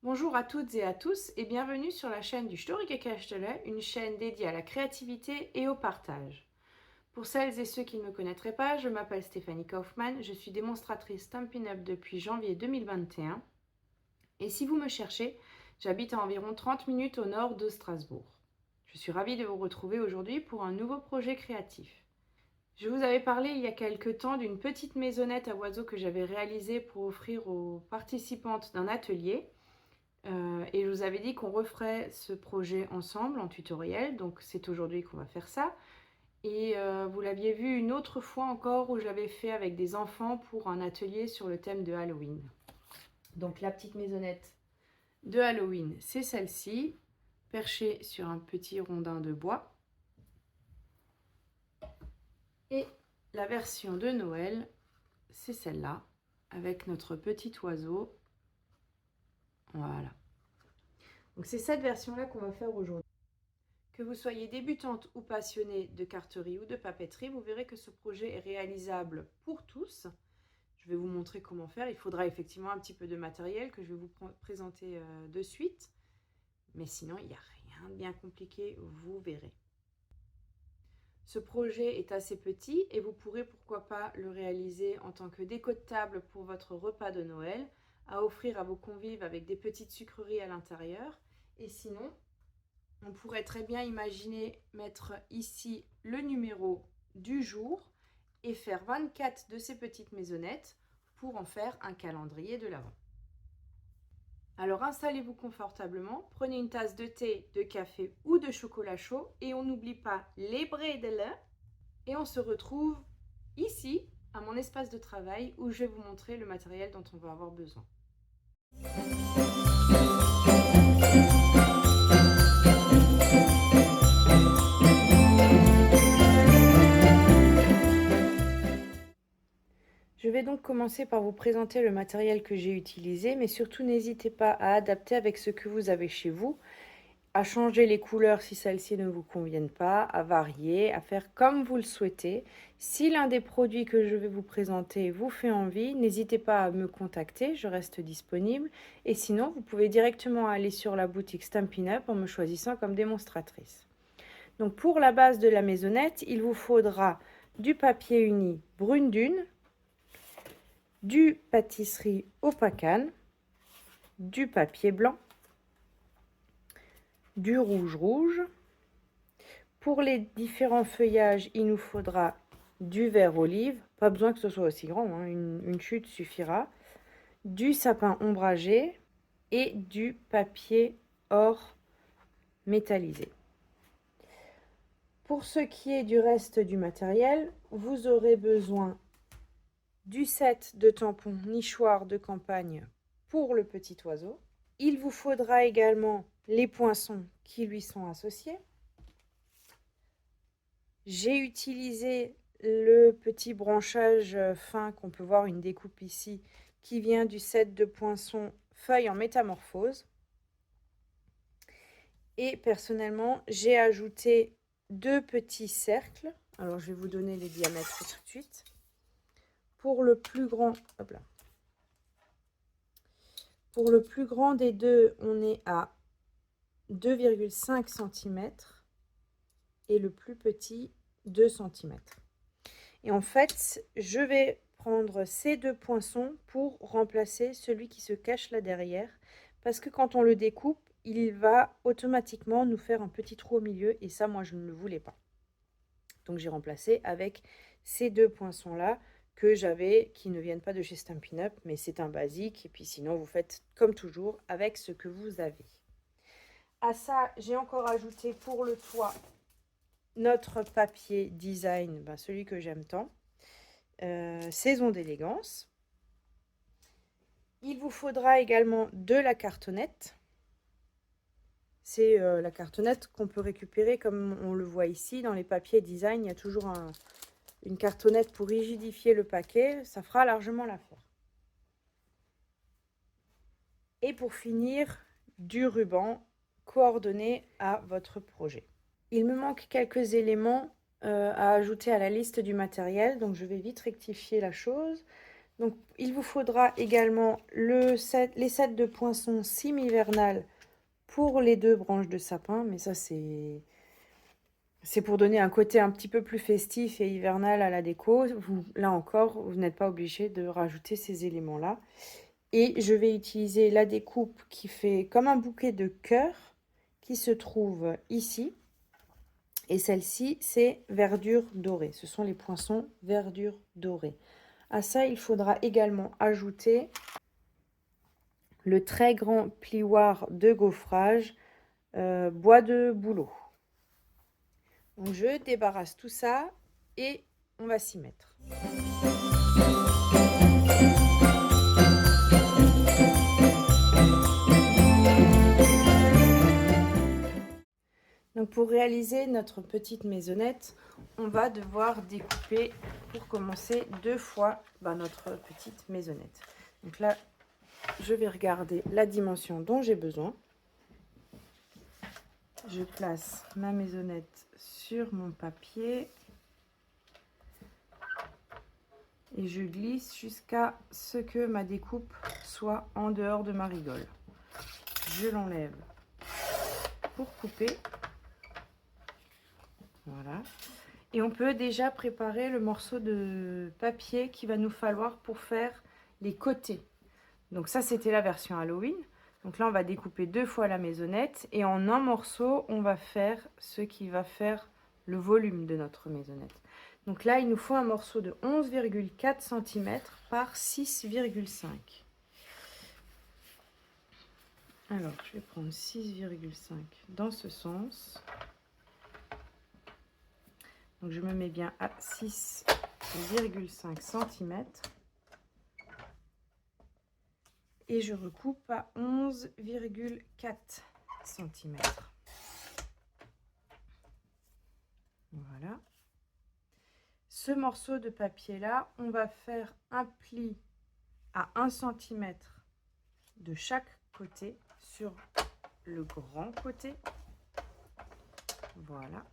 Bonjour à toutes et à tous et bienvenue sur la chaîne du Storikekastele, une chaîne dédiée à la créativité et au partage. Pour celles et ceux qui ne me connaîtraient pas, je m'appelle Stéphanie Kaufmann, je suis démonstratrice Stampin' Up depuis janvier 2021 et si vous me cherchez, j'habite à environ 30 minutes au nord de Strasbourg. Je suis ravie de vous retrouver aujourd'hui pour un nouveau projet créatif. Je vous avais parlé il y a quelque temps d'une petite maisonnette à oiseaux que j'avais réalisée pour offrir aux participantes d'un atelier. Et je vous avais dit qu'on referait ce projet ensemble en tutoriel, donc c'est aujourd'hui qu'on va faire ça. Et vous l'aviez vu une autre fois encore où je l'avais fait avec des enfants pour un atelier sur le thème de Halloween. Donc la petite maisonnette de Halloween, c'est celle-ci, perchée sur un petit rondin de bois. Et la version de Noël, c'est celle-là, avec notre petit oiseau. Voilà. Donc c'est cette version-là qu'on va faire aujourd'hui. Que vous soyez débutante ou passionnée de carterie ou de papeterie, vous verrez que ce projet est réalisable pour tous. Je vais vous montrer comment faire. Il faudra effectivement un petit peu de matériel que je vais vous présenter de suite. Mais sinon, il n'y a rien de bien compliqué, vous verrez. Ce projet est assez petit et vous pourrez pourquoi pas le réaliser en tant que déco de table pour votre repas de Noël, à offrir à vos convives avec des petites sucreries à l'intérieur. Et sinon, on pourrait très bien imaginer mettre ici le numéro du jour et faire 24 de ces petites maisonnettes pour en faire un calendrier de l'Avent. Alors installez-vous confortablement, prenez une tasse de thé, de café ou de chocolat chaud et on n'oublie pas les bredelen. Et on se retrouve ici, à mon espace de travail, où je vais vous montrer le matériel dont on va avoir besoin. Je vais donc commencer par vous présenter le matériel que j'ai utilisé, mais surtout n'hésitez pas à adapter avec ce que vous avez chez vous, à changer les couleurs si celles-ci ne vous conviennent pas, à varier, à faire comme vous le souhaitez. Si l'un des produits que je vais vous présenter vous fait envie, n'hésitez pas à me contacter, je reste disponible. Et sinon, vous pouvez directement aller sur la boutique Stampin' Up en me choisissant comme démonstratrice. Donc pour la base de la maisonnette, il vous faudra du papier uni brune dune, du pâtisserie au pacane, du papier blanc, du rouge. Pour les différents feuillages, il nous faudra du vert olive, pas besoin que ce soit aussi grand, hein, une chute suffira, du sapin ombragé et du papier or métallisé. Pour ce qui est du reste du matériel, vous aurez besoin du set de tampons nichoirs de campagne pour le petit oiseau. Il vous faudra également les poinçons qui lui sont associés. J'ai utilisé le petit branchage fin qu'on peut voir, une découpe ici, qui vient du set de poinçons feuilles en métamorphose. Et personnellement, j'ai ajouté 2 petits cercles. Alors, je vais vous donner les diamètres tout de suite. Pour le plus grand, hop là. Pour le plus grand des deux, on est à 2,5 cm et le plus petit 2 cm. Et en fait, je vais prendre ces 2 poinçons pour remplacer celui qui se cache là derrière, parce que quand on le découpe, il va automatiquement nous faire un petit trou au milieu et ça, moi, je ne le voulais pas. Donc j'ai remplacé avec ces 2 poinçons là que j'avais, qui ne viennent pas de chez Stampin' Up, mais c'est un basique. Et puis sinon, vous faites comme toujours avec ce que vous avez. À ça, j'ai encore ajouté pour le toit notre papier design, celui que j'aime tant, Saison d'élégance. Il vous faudra également de la cartonnette. C'est la cartonnette qu'on peut récupérer comme on le voit ici dans les papiers design. Il y a toujours une cartonnette pour rigidifier le paquet. Ça fera largement l'affaire. Et pour finir, du ruban coordonné à votre projet. Il me manque quelques éléments à ajouter à la liste du matériel, donc je vais vite rectifier la chose. Donc, il vous faudra également les sets de poinçons cime hivernale pour les 2 branches de sapin. Mais ça, c'est pour donner un côté un petit peu plus festif et hivernal à la déco. Là encore, vous n'êtes pas obligé de rajouter ces éléments-là. Et je vais utiliser la découpe qui fait comme un bouquet de cœurs qui se trouve ici. Et celle-ci, c'est verdure dorée. Ce sont les poinçons verdure dorée. À ça, il faudra également ajouter le très grand plioir de gaufrage bois de bouleau. Donc, je débarrasse tout ça et on va s'y mettre. Donc, pour réaliser notre petite maisonnette, on va devoir découper pour commencer 2 fois notre petite maisonnette. Donc là, je vais regarder la dimension dont j'ai besoin. Je place ma maisonnette sur mon papier et je glisse jusqu'à ce que ma découpe soit en dehors de ma rigole. Je l'enlève pour couper. Voilà. Et on peut déjà préparer le morceau de papier qu'il va nous falloir pour faire les côtés. Donc ça, c'était la version Halloween. Donc là, on va découper 2 fois la maisonnette et en un morceau, on va faire ce qui va faire le volume de notre maisonnette. Donc là, il nous faut un morceau de 11,4 cm par 6,5. Alors, je vais prendre 6,5 dans ce sens. Donc, je me mets bien à 6,5 cm. Et je recoupe à 11,4 cm. Voilà. Ce morceau de papier-là, on va faire un pli à 1 cm de chaque côté sur le grand côté. Voilà.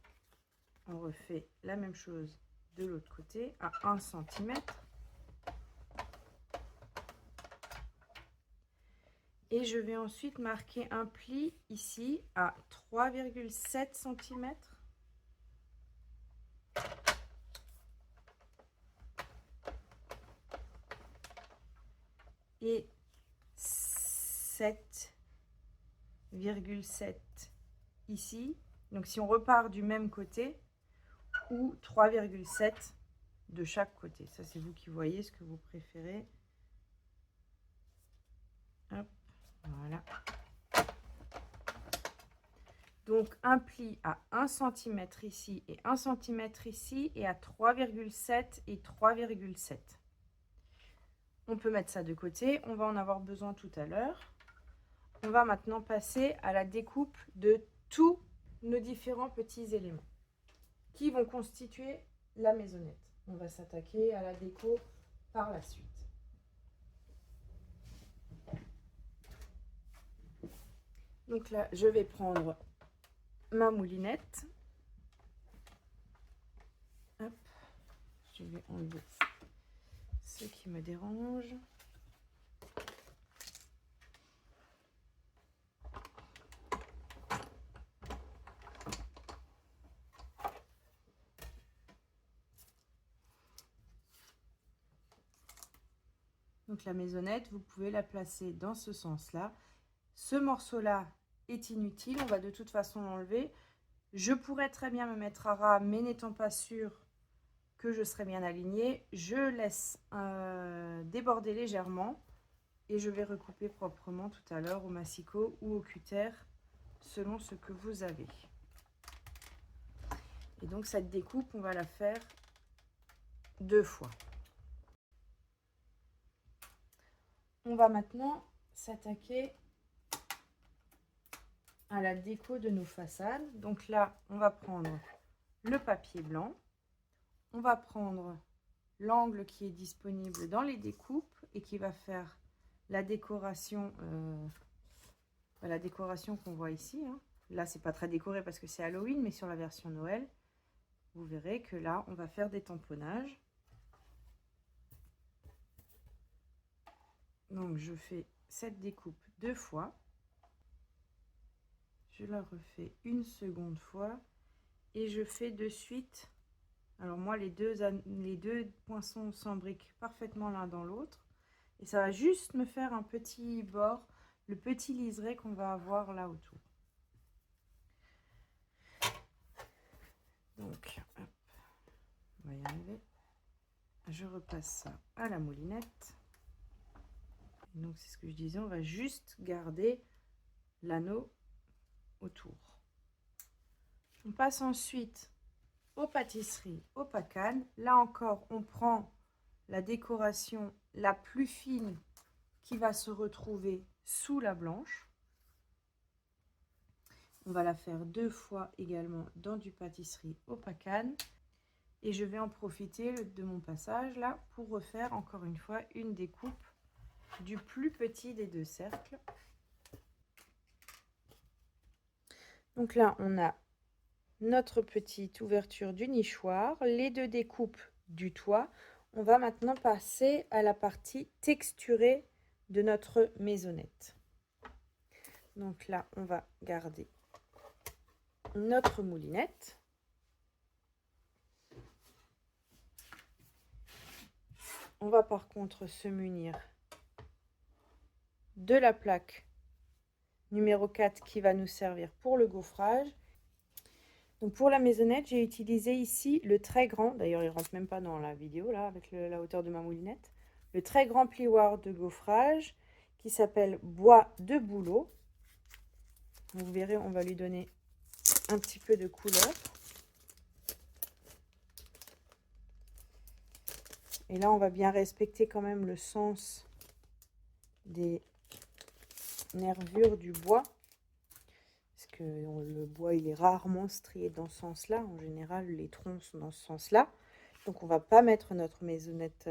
On refait la même chose de l'autre côté à 1 cm. Et je vais ensuite marquer un pli ici à 3,7 cm. Et 7,7 ici. Donc si on repart du même côté, ou 3,7 de chaque côté. Ça, c'est vous qui voyez ce que vous préférez. Hop, voilà. Donc un pli à 1 cm ici et 1 cm ici et à 3,7 et 3,7. On peut mettre ça de côté, on va en avoir besoin tout à l'heure. On va maintenant passer à la découpe de tous nos différents petits éléments qui vont constituer la maisonnette. On va s'attaquer à la déco par la suite. Donc là, je vais prendre ma moulinette. Hop, je vais enlever ce qui me dérange. Donc la maisonnette, vous pouvez la placer dans ce sens-là. Ce morceau-là est inutile, on va de toute façon l'enlever. Je pourrais très bien me mettre à ras, mais n'étant pas sûre que je serai bien alignée, je laisse déborder légèrement et je vais recouper proprement tout à l'heure au massicot ou au cutter selon ce que vous avez. Et donc cette découpe, on va la faire 2 fois. On va maintenant s'attaquer à la déco de nos façades. Donc là, on va prendre le papier blanc. On va prendre l'angle qui est disponible dans les découpes et qui va faire la décoration qu'on voit ici. Hein. Là, c'est pas très décoré parce que c'est Halloween, mais sur la version Noël, vous verrez que là, on va faire des tamponnages. Donc je fais cette découpe 2 fois. Je la refais une seconde fois et je fais de suite. Alors moi les deux poinçons s'embriquent parfaitement l'un dans l'autre et ça va juste me faire un petit bord, le petit liseré qu'on va avoir là autour. Donc hop, on va y arriver. Je repasse ça à la moulinette. Et donc c'est ce que je disais, on va juste garder l'anneau autour. On passe ensuite aux pâtisseries au Pacane. Là encore, on prend la décoration la plus fine qui va se retrouver sous la blanche. On va la faire 2 fois également dans du pâtisserie au Pacane. Et je vais en profiter de mon passage là pour refaire encore une fois une découpe du plus petit des 2 cercles. Donc là, on a notre petite ouverture du nichoir, les 2 découpes du toit. On va maintenant passer à la partie texturée de notre maisonnette. Donc là, on va garder notre moulinette. On va par contre se munir de la plaque numéro 4 qui va nous servir pour le gaufrage. Donc pour la maisonnette, j'ai utilisé ici le très grand, d'ailleurs il ne rentre même pas dans la vidéo là avec la hauteur de ma moulinette, le très grand plioir de gaufrage qui s'appelle Bois de Bouleau. Vous verrez, on va lui donner un petit peu de couleur. Et là, on va bien respecter quand même le sens des nervures du bois. Parce que le bois, il est rarement strié dans ce sens-là. En général, les troncs sont dans ce sens-là. Donc, on ne va pas mettre notre maisonnette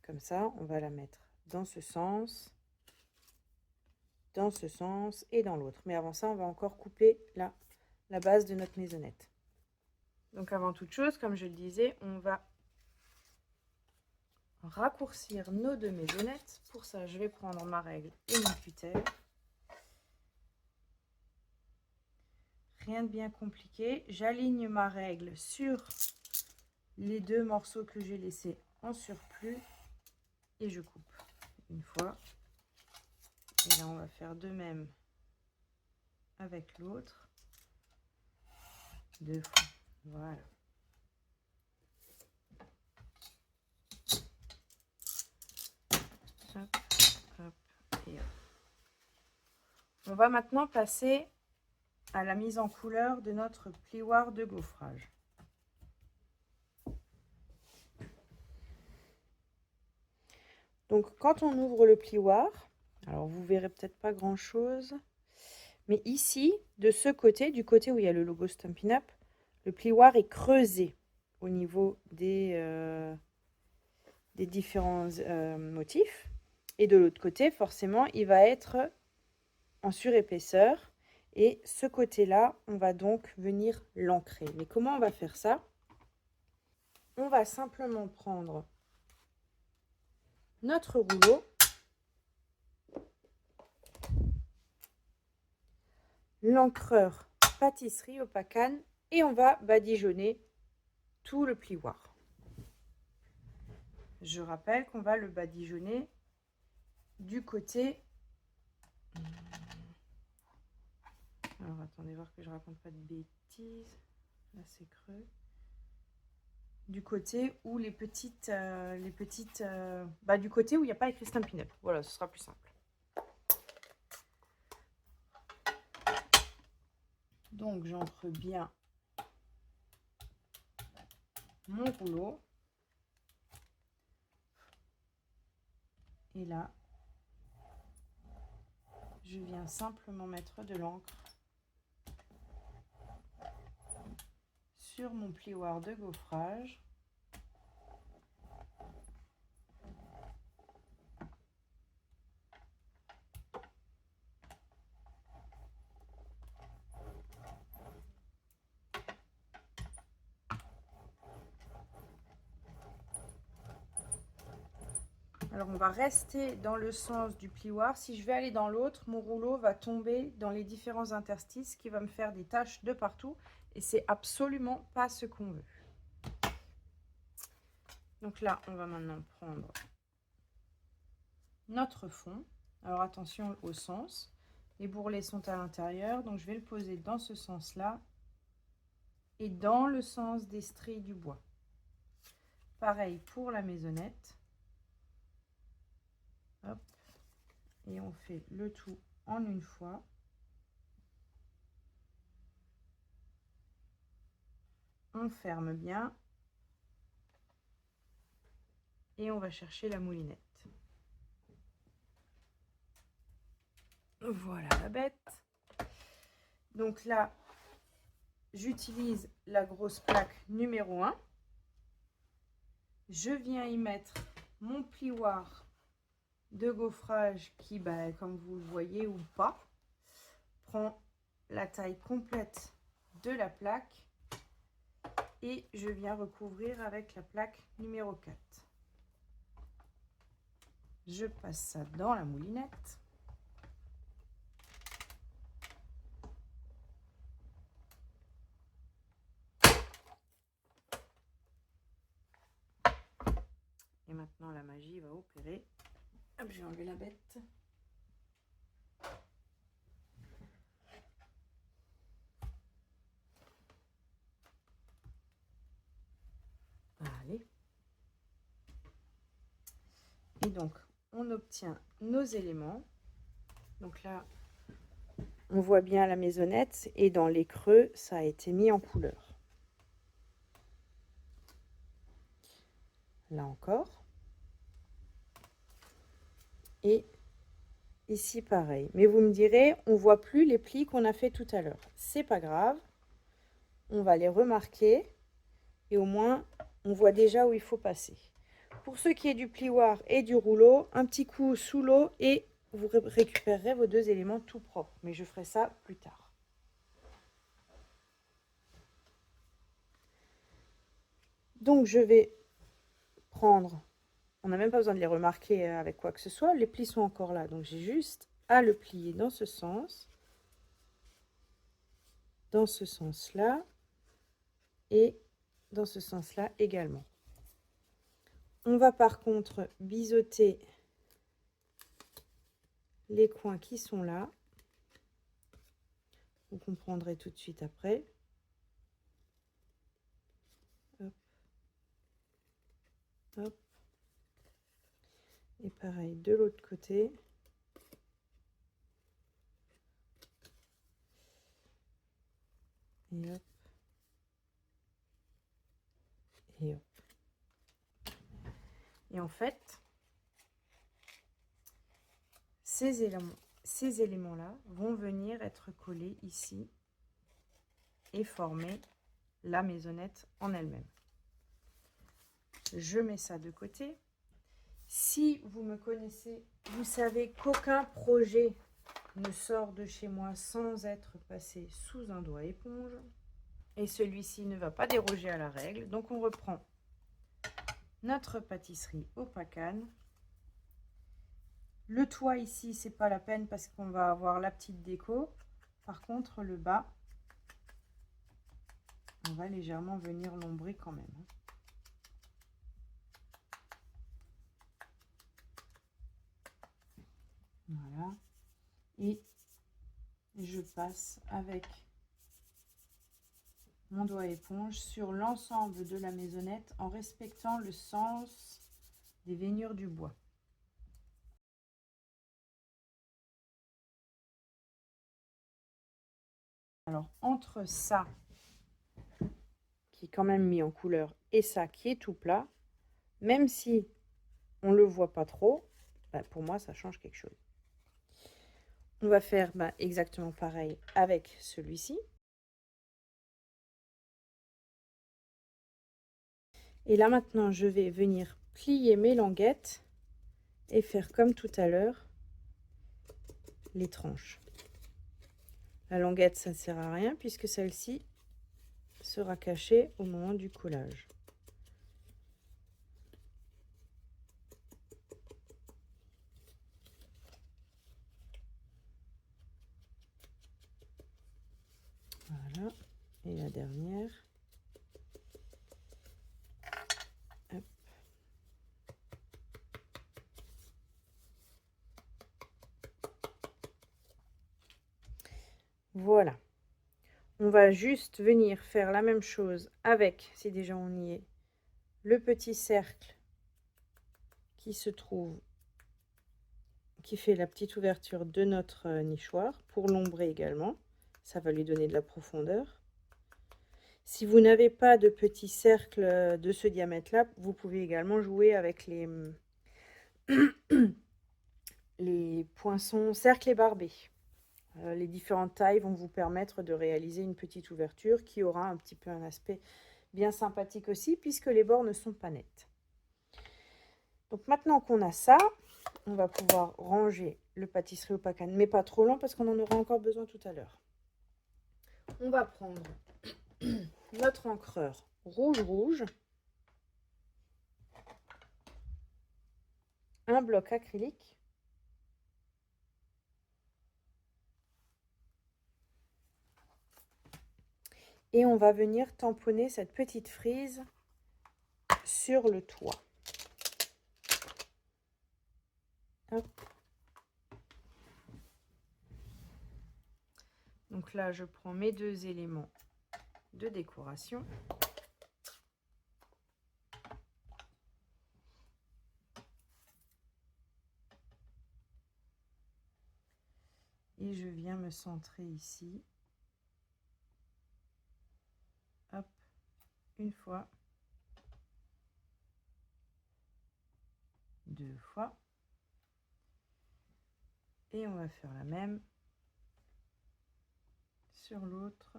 comme ça. On va la mettre dans ce sens et dans l'autre. Mais avant ça, on va encore couper la base de notre maisonnette. Donc, avant toute chose, comme je le disais, on va raccourcir nos 2 maisonnettes. Pour ça, je vais prendre ma règle et mon cutter. Rien de bien compliqué. J'aligne ma règle sur les 2 morceaux que j'ai laissés en surplus et je coupe une fois. Et là, on va faire de même avec l'autre. 2 fois. Voilà. Hop, hop et hop. On va maintenant passer à la mise en couleur de notre plioir de gaufrage. Donc quand on ouvre le plioir, alors vous verrez peut-être pas grand chose, mais ici, de ce côté, du côté où il y a le logo Stampin' Up, le plioir est creusé au niveau des différents motifs. Et de l'autre côté, forcément, il va être en surépaisseur. Et ce côté-là, on va donc venir l'ancrer. Mais comment on va faire ça? On va simplement prendre notre rouleau, l'encreur pâtisserie au Pacane, et on va badigeonner tout le plioir. Je rappelle qu'on va le badigeonner du côté... Alors attendez voir que je raconte pas de bêtises. Là c'est creux. Du côté où du côté où il n'y a pas écrit Stampin' Up. Voilà, ce sera plus simple. Donc j'entre bien mon rouleau. Et là, je viens simplement mettre de l'encre sur mon plioir de gaufrage. Alors, on va rester dans le sens du plioir. Si je vais aller dans l'autre, mon rouleau va tomber dans les différents interstices, ce qui va me faire des taches de partout. Et c'est absolument pas ce qu'on veut. Donc là, on va maintenant prendre notre fond. Alors, attention au sens. Les bourrelets sont à l'intérieur, donc je vais le poser dans ce sens-là et dans le sens des stries du bois. Pareil pour la maisonnette. Hop. Et on fait le tout en une fois. On ferme bien. Et on va chercher la moulinette. Voilà la bête. Donc là, j'utilise la grosse plaque numéro 1. Je viens y mettre mon plioir de gaufrage qui, comme vous le voyez ou pas, prend la taille complète de la plaque et je viens recouvrir avec la plaque numéro 4. Je passe ça dans la moulinette. Et maintenant la magie va opérer. Hop, je vais enlever la bête. Allez. Et donc, on obtient nos éléments. Donc là, on voit bien la maisonnette et dans les creux, ça a été mis en couleur. Là encore. Et ici, pareil. Mais vous me direz, on voit plus les plis qu'on a fait tout à l'heure. C'est pas grave. On va les remarquer et au moins, on voit déjà où il faut passer. Pour ce qui est du plioir et du rouleau, un petit coup sous l'eau et vous récupérerez vos deux éléments tout propres. Mais je ferai ça plus tard. Donc, je vais prendre... On n'a même pas besoin de les remarquer avec quoi que ce soit. Les plis sont encore là. Donc, j'ai juste à le plier dans ce sens. Dans ce sens-là. Et dans ce sens-là également. On va par contre biseauter les coins qui sont là. Vous comprendrez tout de suite après. Hop. Hop. Et pareil de l'autre côté. Et hop. Et hop. Et en fait, ces éléments-là vont venir être collés ici et former la maisonnette en elle-même. Je mets ça de côté. Si vous me connaissez, vous savez qu'aucun projet ne sort de chez moi sans être passé sous un doigt éponge. Et celui-ci ne va pas déroger à la règle. Donc on reprend notre pâtisserie au pacane. Le toit ici, c'est pas la peine parce qu'on va avoir la petite déco. Par contre, le bas, on va légèrement venir l'ombrer quand même. Voilà. Et je passe avec mon doigt éponge sur l'ensemble de la maisonnette en respectant le sens des veinures du bois. Alors, entre ça, qui est quand même mis en couleur, et ça qui est tout plat, même si on ne le voit pas trop, pour moi, ça change quelque chose. On va faire exactement pareil avec celui-ci. Et là, maintenant, je vais venir plier mes languettes et faire comme tout à l'heure, les tranches. La languette, ça ne sert à rien puisque celle-ci sera cachée au moment du collage. Voilà. Et la dernière. Hop. Voilà. On va juste venir faire la même chose avec, si déjà on y est, le petit cercle qui se trouve, qui fait la petite ouverture de notre nichoir, pour l'ombrer également. Ça va lui donner de la profondeur. Si vous n'avez pas de petit cercle de ce diamètre-là, vous pouvez également jouer avec les poinçons cercles et barbés. Les différentes tailles vont vous permettre de réaliser une petite ouverture qui aura un petit peu un aspect bien sympathique aussi, puisque les bords ne sont pas nets. Donc maintenant qu'on a ça, on va pouvoir ranger le pâtisserie au pacane, mais pas trop lent parce qu'on en aura encore besoin tout à l'heure. On va prendre notre encreur rouge, un bloc acrylique, et on va venir tamponner cette petite frise sur le toit. Hop. Donc là, je prends mes deux éléments de décoration. Et je viens me centrer ici. Hop, une fois. Deux fois. Et on va faire la même sur l'autre,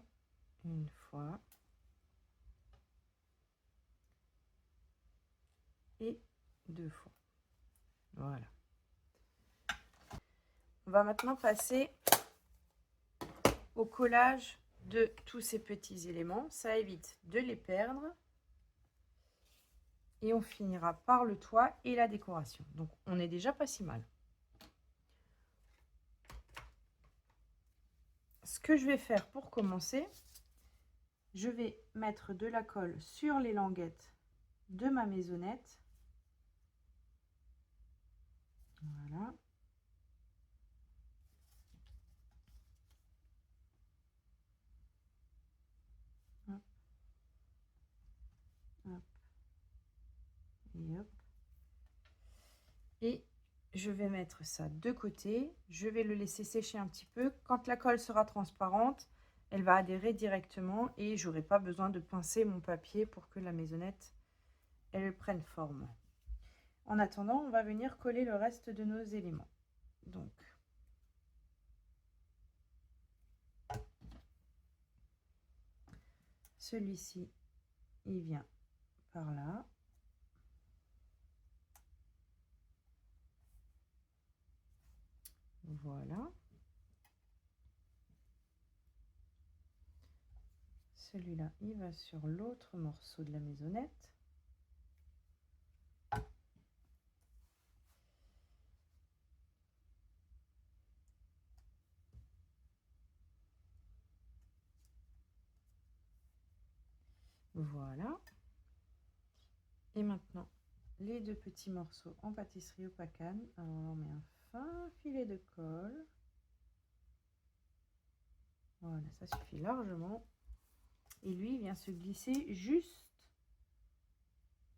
une fois. Et deux fois. Voilà. On va maintenant passer au collage de tous ces petits éléments. Ça évite de les perdre. Et on finira par le toit et la décoration. Donc on n'est déjà pas si mal. Ce que je vais faire pour commencer, je vais mettre de la colle sur les languettes de ma maisonnette. Voilà. Hop. Hop. Et hop. Et je vais mettre ça de côté. Je vais le laisser sécher un petit peu. Quand la colle sera transparente, elle va adhérer directement et j'aurai pas besoin de pincer mon papier pour que la maisonnette elle prenne forme. En attendant, on va venir coller le reste de nos éléments. Donc, celui-ci, il vient par là. Voilà. Celui-là, il va sur l'autre morceau de la maisonnette. Voilà. Et maintenant, les deux petits morceaux en pâtisserie au pacane. Alors, on met un fin filet de colle. Voilà, ça suffit largement. Et lui, il vient se glisser juste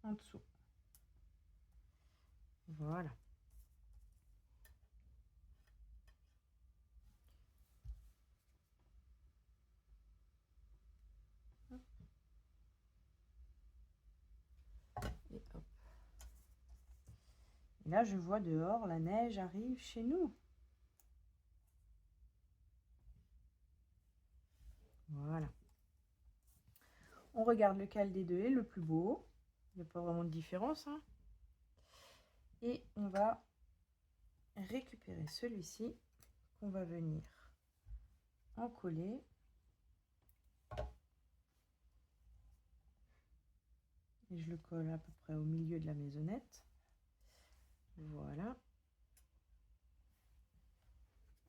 en dessous. Voilà. Et hop. Et là, je vois dehors, la neige arrive chez nous. Voilà. On regarde lequel des deux est le plus beau. Il n'y a pas vraiment de différence, hein. Et on va récupérer celui-ci qu'on va venir en coller. Et je le colle à peu près au milieu de la maisonnette. Voilà.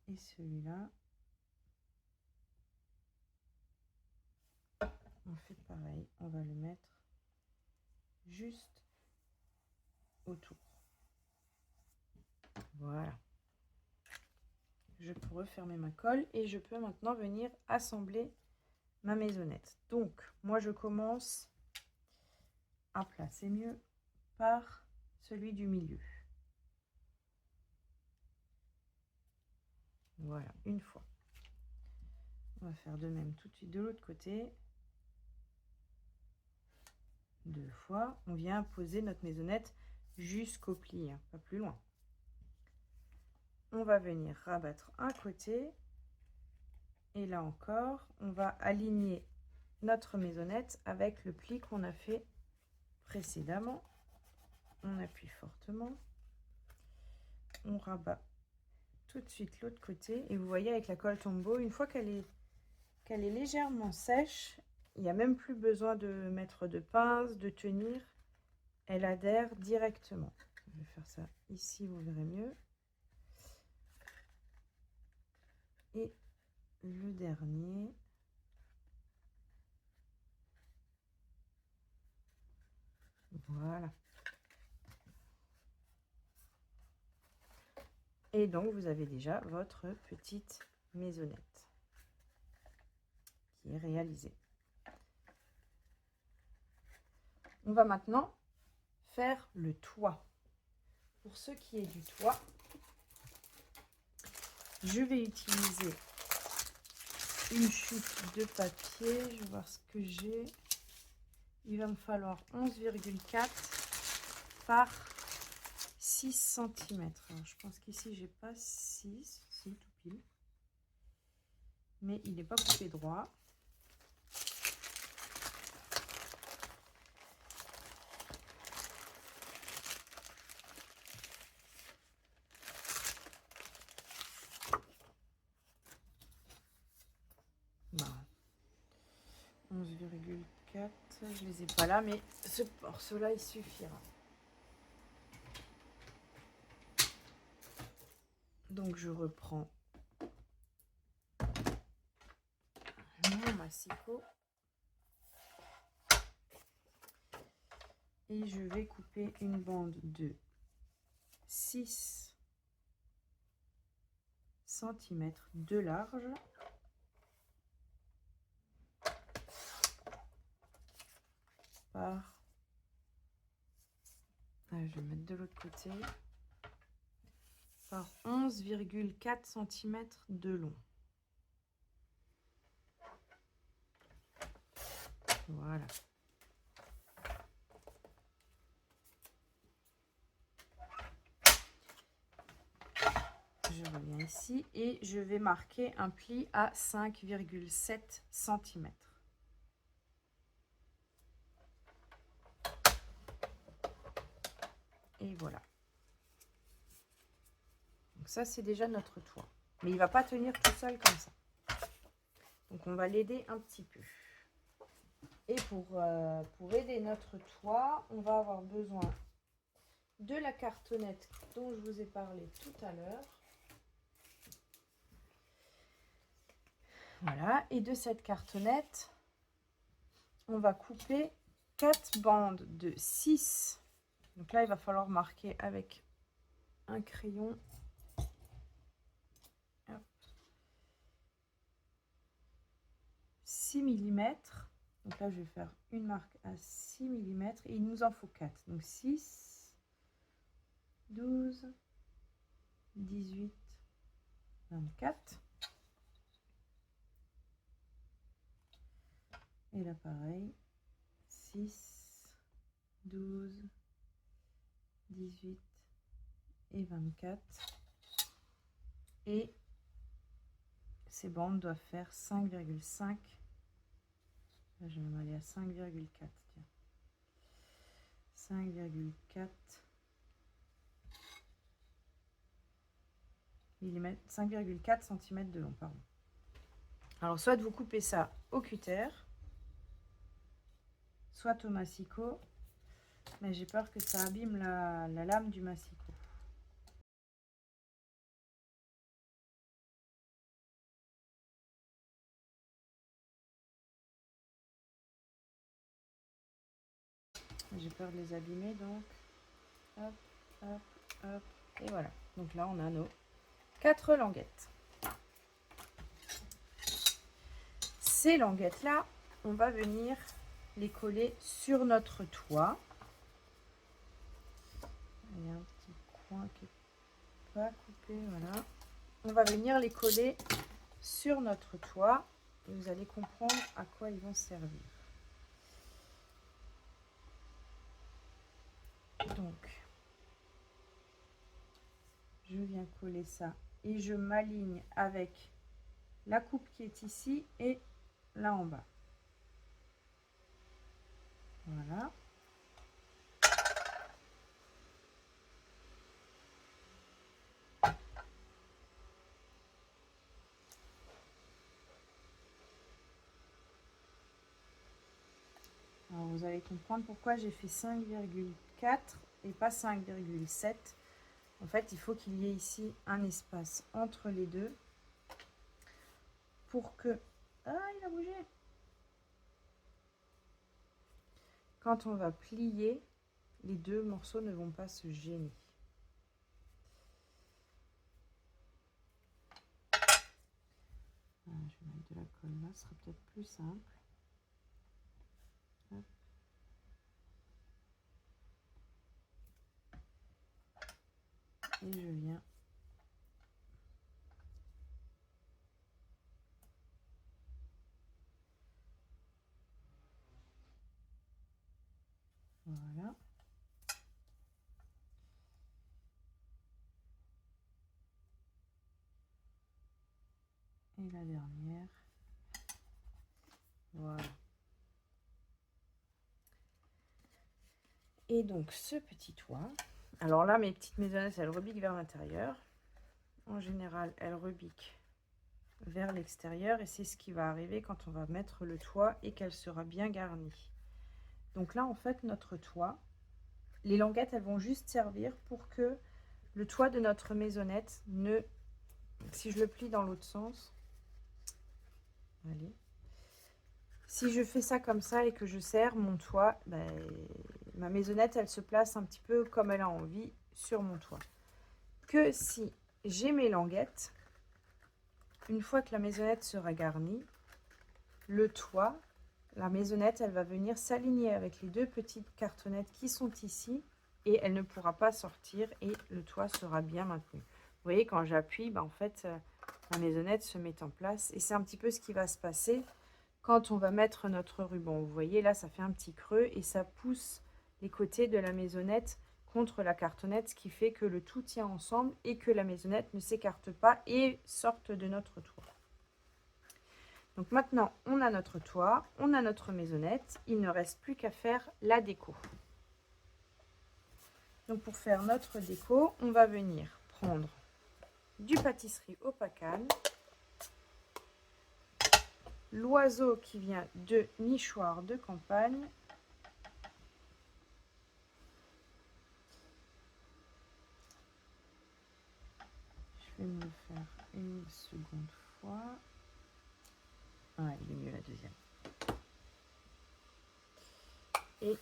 Et celui-là, on fait pareil, on va le mettre juste autour. Voilà. Je peux refermer ma colle et je peux maintenant venir assembler ma maisonnette. Donc, moi je commence à placer mieux par celui du milieu. Voilà, une fois. On va faire de même tout de suite de l'autre côté. 2 fois. On vient poser notre maisonnette jusqu'au pli, hein, pas plus loin. On va venir rabattre un côté. Et là encore, on va aligner notre maisonnette avec le pli qu'on a fait précédemment. On appuie fortement. On rabat tout de suite l'autre côté. Et vous voyez avec la colle Tombow, une fois qu'elle est légèrement sèche, il n'y a même plus besoin de mettre de pince, de tenir. Elle adhère directement. Je vais faire ça ici, vous verrez mieux. Et le dernier. Voilà. Et donc, vous avez déjà votre petite maisonnette qui est réalisée. On va maintenant faire le toit. Pour ce qui est du toit, je vais utiliser une chute de papier. Je vais voir ce que j'ai. Il va me falloir 11,4 par 6 cm. Alors, je pense qu'ici, j'ai pas 6, si, tout pile. Mais il n'est pas coupé droit. Bah, 11,4, je les ai pas là, mais ce morceau-là, il suffira. Donc, je reprends mon massicot et je vais couper une bande de 6 cm de large par, je vais mettre de l'autre côté, par 11,4 cm de long. Voilà. Je reviens ici et je vais marquer un pli à 5,7 cm. Et voilà. Donc ça, c'est déjà notre toit. Mais il ne va pas tenir tout seul comme ça. Donc on va l'aider un petit peu. Et pour aider notre toit, on va avoir besoin de la cartonnette dont je vous ai parlé tout à l'heure. Voilà, et de cette cartonnette, on va couper 4 bandes de 6. Donc là, il va falloir marquer avec un crayon. Hop. 6 mm. Donc là, je vais faire une marque à 6 mm et il nous en faut 4. Donc 6, 12, 18, 24. Et là, pareil, 6, 12, 18 et 24. Et ces bandes doivent faire 5,5. Je vais m'aller à 5,4. 5,4 mm, 5,4 cm de long, pardon. Alors, soit vous coupez ça au cutter, soit au massicot, mais j'ai peur que ça abîme la lame du massicot. J'ai peur de les abîmer, donc hop, hop, hop, et voilà. Donc là, on a nos 4 languettes. Ces languettes-là, on va venir les coller sur notre toit. Il y a un petit coin qui n'est pas coupé, voilà. On va venir les coller sur notre toit et vous allez comprendre à quoi ils vont servir. Donc, je viens coller ça et je m'aligne avec la coupe qui est ici et là en bas. Voilà. Alors vous allez comprendre pourquoi j'ai fait 5,4 et pas 5,7. En fait, il faut qu'il y ait ici un espace entre les deux pour que... Ah, il a bougé! Quand on va plier, les deux morceaux ne vont pas se gêner. Voilà, je vais mettre de la colle là, ce sera peut-être plus simple. Hop. Et je viens voilà. Et la dernière. Voilà. Et donc ce petit toit. Alors là, mes petites maisonnettes, elles rebiquent vers l'intérieur. En général, elles rebiquent vers l'extérieur et c'est ce qui va arriver quand on va mettre le toit et qu'elle sera bien garnie. Donc là, en fait, notre toit, les languettes, elles vont juste servir pour que le toit de notre maisonnette ne... Si je le plie dans l'autre sens, allez. Si je fais ça comme ça et que je serre mon toit, ben, ma maisonnette, elle se place un petit peu comme elle a envie sur mon toit. Que si j'ai mes languettes, une fois que la maisonnette sera garnie, le toit, la maisonnette, elle va venir s'aligner avec les deux petites cartonnettes qui sont ici et elle ne pourra pas sortir et le toit sera bien maintenu. Vous voyez, quand j'appuie, ben, en fait, la maisonnette se met en place et c'est un petit peu ce qui va se passer quand on va mettre notre ruban. Vous voyez, là, ça fait un petit creux et ça pousse les côtés de la maisonnette contre la cartonnette, ce qui fait que le tout tient ensemble et que la maisonnette ne s'écarte pas et sorte de notre toit. Donc maintenant, on a notre toit, on a notre maisonnette, il ne reste plus qu'à faire la déco. Donc pour faire notre déco, on va venir prendre du pâtisserie au pacane, l'oiseau qui vient de nichoir de campagne, je vais me le faire une seconde fois. Ah, il est mieux la deuxième. Et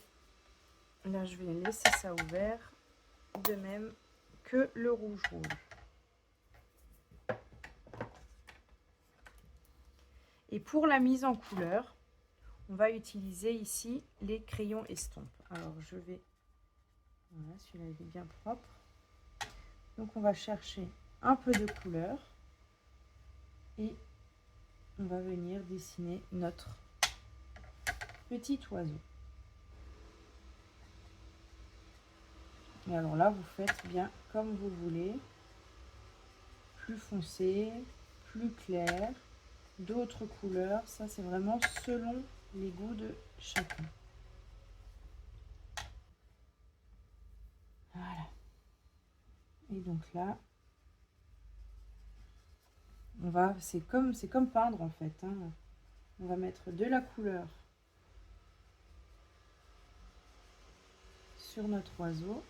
là, je vais laisser ça ouvert, de même que le rouge. Et pour la mise en couleur, on va utiliser ici les crayons estompes. Alors, je vais... Voilà, celui-là, il est bien propre. Donc, on va chercher un peu de couleur et on va venir dessiner notre petit oiseau. Et alors là, vous faites bien comme vous voulez. Plus foncé, plus clair, d'autres couleurs. Ça, c'est vraiment selon les goûts de chacun. Voilà. Et donc là, on va, c'est comme peindre en fait, hein. On va mettre de la couleur sur notre oiseau.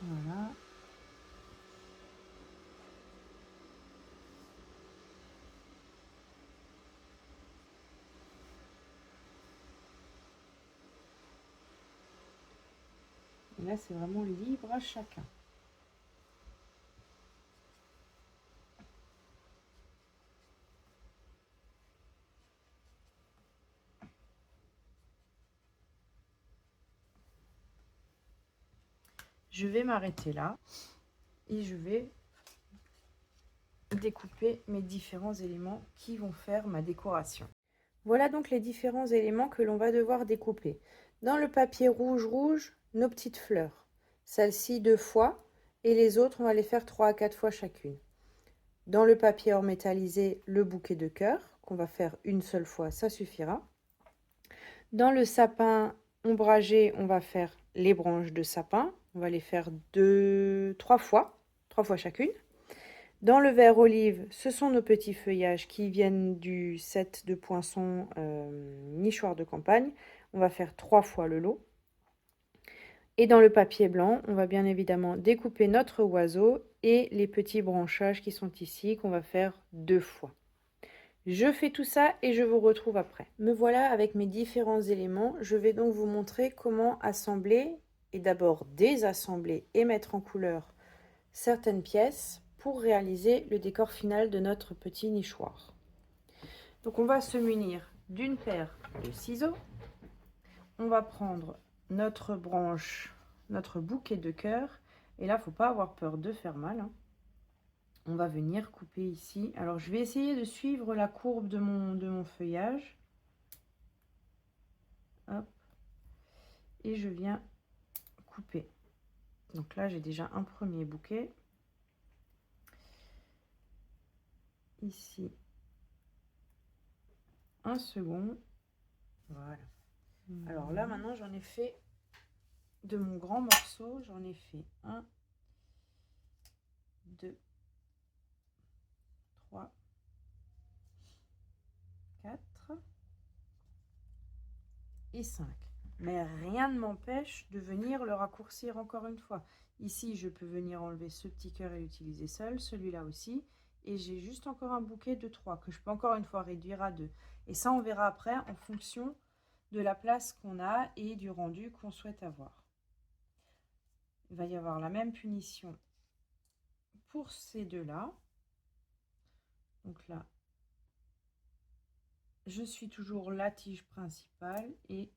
Voilà. Et là, c'est vraiment libre à chacun. Je vais m'arrêter là et je vais découper mes différents éléments qui vont faire ma décoration. Voilà donc les différents éléments que l'on va devoir découper. Dans le papier rouge, nos petites fleurs. Celle-ci 2 fois et les autres, on va les faire 3 à 4 fois chacune. Dans le papier or métallisé, le bouquet de cœur qu'on va faire une seule fois, ça suffira. Dans le sapin ombragé, on va faire les branches de sapin. On va les faire 3 fois chacune. Dans le vert olive, ce sont nos petits feuillages qui viennent du set de poinçons nichoir de campagne. On va faire 3 fois le lot. Et dans le papier blanc, on va bien évidemment découper notre oiseau et les petits branchages qui sont ici qu'on va faire 2 fois. Je fais tout ça et je vous retrouve après. Me voilà avec mes différents éléments. Je vais donc vous montrer comment assembler et d'abord désassembler et mettre en couleur certaines pièces pour réaliser le décor final de notre petit nichoir. Donc on va se munir d'une paire de ciseaux. On va prendre notre branche, notre bouquet de cœur. Et là, il ne faut pas avoir peur de faire mal, hein. On va venir couper ici. Alors, je vais essayer de suivre la courbe de mon feuillage. Hop. Et je viens couper. Donc là, j'ai déjà un premier bouquet. Ici, un second. Voilà. Alors là, maintenant, j'en ai fait de mon grand morceau. J'en ai fait 1, 2, 3, 4 et 5. Mais rien ne m'empêche de venir le raccourcir encore une fois. Ici, je peux venir enlever ce petit cœur et l'utiliser seul, celui-là aussi. Et j'ai juste encore un bouquet de 3 que je peux encore une fois réduire à 2. Et ça, on verra après en fonction de la place qu'on a et du rendu qu'on souhaite avoir. Il va y avoir la même punition pour ces deux-là. Donc là, je suis toujours la tige principale et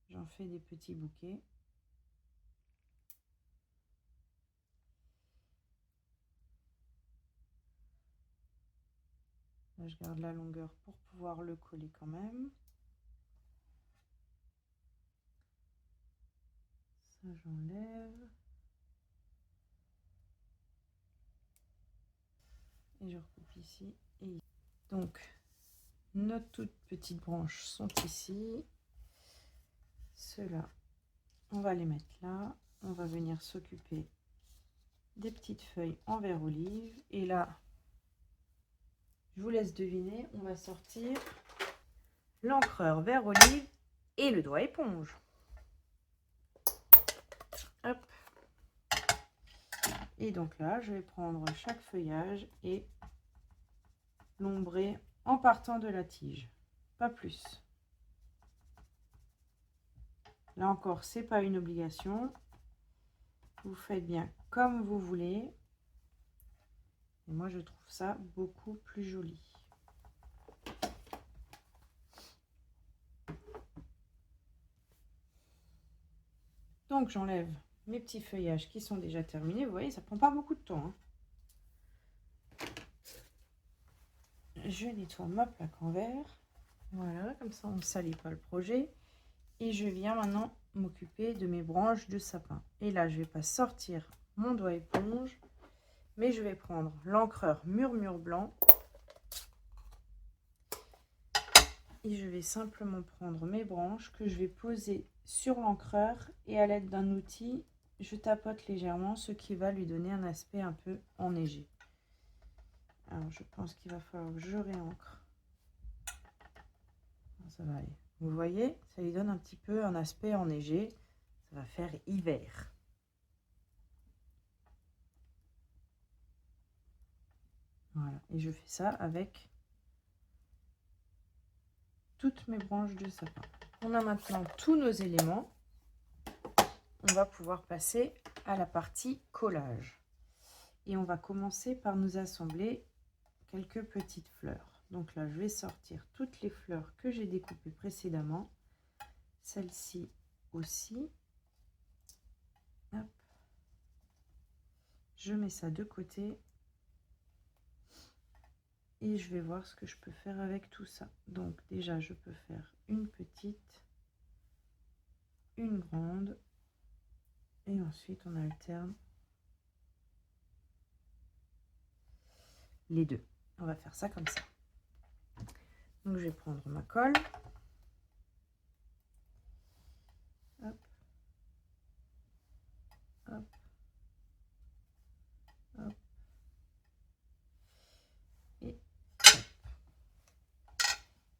j'en fais des petits bouquets. Là, je garde la longueur pour pouvoir le coller quand même. Ça, j'enlève. Et je recoupe ici et ici. Donc, nos toutes petites branches sont ici. Ceux-là, on va les mettre là. On va venir s'occuper des petites feuilles en vert olive. Et là, je vous laisse deviner, on va sortir l'encreur vert olive et le doigt éponge. Hop. Et donc là, je vais prendre chaque feuillage et l'ombrer en partant de la tige, pas plus. Là encore, c'est pas une obligation. Vous faites bien comme vous voulez. Et moi, je trouve ça beaucoup plus joli. Donc, j'enlève mes petits feuillages qui sont déjà terminés. Vous voyez, ça prend pas beaucoup de temps, hein. Je nettoie ma plaque en verre. Voilà, comme ça, on ne salit pas le projet. Et je viens maintenant m'occuper de mes branches de sapin. Et là, je ne vais pas sortir mon doigt éponge, mais je vais prendre l'encreur murmure blanc. Et je vais simplement prendre mes branches que je vais poser sur l'encreur et à l'aide d'un outil, je tapote légèrement, ce qui va lui donner un aspect un peu enneigé. Alors, je pense qu'il va falloir que je réancre. Ça va aller. Vous voyez, ça lui donne un petit peu un aspect enneigé. Ça va faire hiver. Voilà, et je fais ça avec toutes mes branches de sapin. On a maintenant tous nos éléments. on va pouvoir passer à la partie collage. Et on va commencer par nous assembler quelques petites fleurs. Donc là, je vais sortir toutes les fleurs que j'ai découpées précédemment. Celle-ci aussi. Hop. Je mets ça de côté. Et je vais voir ce que je peux faire avec tout ça. Donc déjà, je peux faire une petite, une grande. Et ensuite, on alterne les deux. On va faire ça comme ça. Donc, je vais prendre ma colle. Hop. Hop. Hop. Et hop.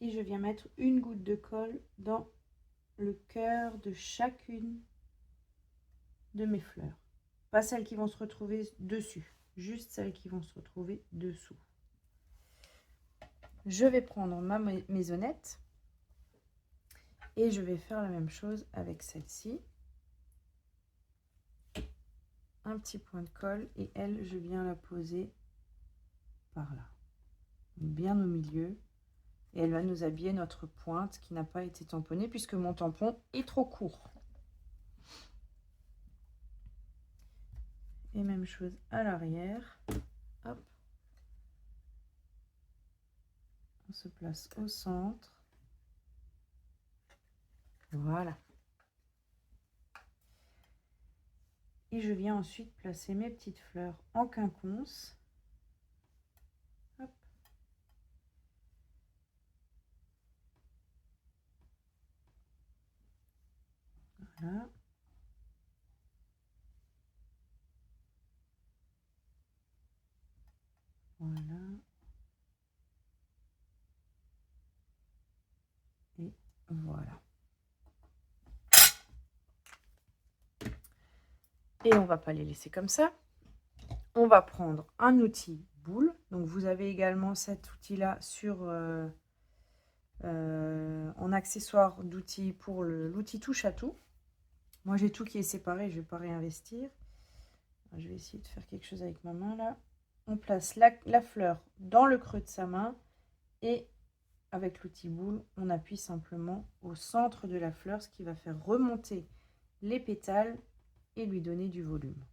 Et je viens mettre une goutte de colle dans le cœur de chacune de mes fleurs. Pas celles qui vont se retrouver dessus, juste celles qui vont se retrouver dessous. Je vais prendre ma maisonnette et je vais faire la même chose avec celle-ci. Un petit point de colle et elle, je viens la poser par là, bien au milieu. Et elle va nous habiller notre pointe qui n'a pas été tamponnée puisque mon tampon est trop court. Et même chose à l'arrière. Hop. On se place au centre. Voilà. Et je viens ensuite placer mes petites fleurs en quinconce. Hop. Voilà. Voilà. Et voilà. Et on va pas les laisser comme ça. On va prendre un outil boule. Donc vous avez également cet outil-là sur en accessoire d'outils pour l'outil touche à tout. Moi j'ai tout qui est séparé, je ne vais pas réinvestir. Je vais essayer de faire quelque chose avec ma main là. On place la fleur dans le creux de sa main et avec l'outil boule, on appuie simplement au centre de la fleur, ce qui va faire remonter les pétales et lui donner du volume.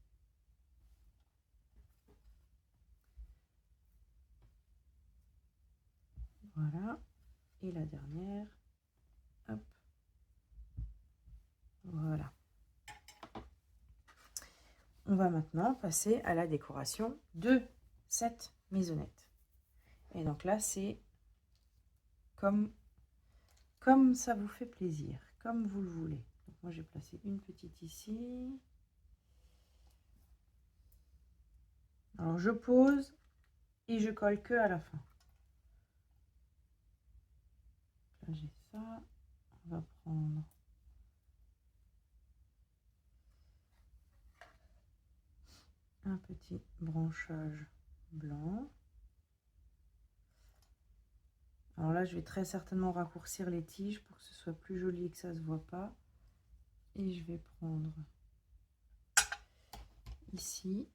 Voilà. Et la dernière. Hop. Voilà. On va maintenant passer à la décoration de cette maisonnette. Et donc là, c'est comme ça vous fait plaisir, comme vous le voulez. Donc moi, j'ai placé une petite ici. Alors, je pose et je colle que à la fin. Là, j'ai ça. On va prendre un petit branchage blanc. Alors là, je vais très certainement raccourcir les tiges pour que ce soit plus joli et que ça ne se voit pas. Et je vais prendre ici,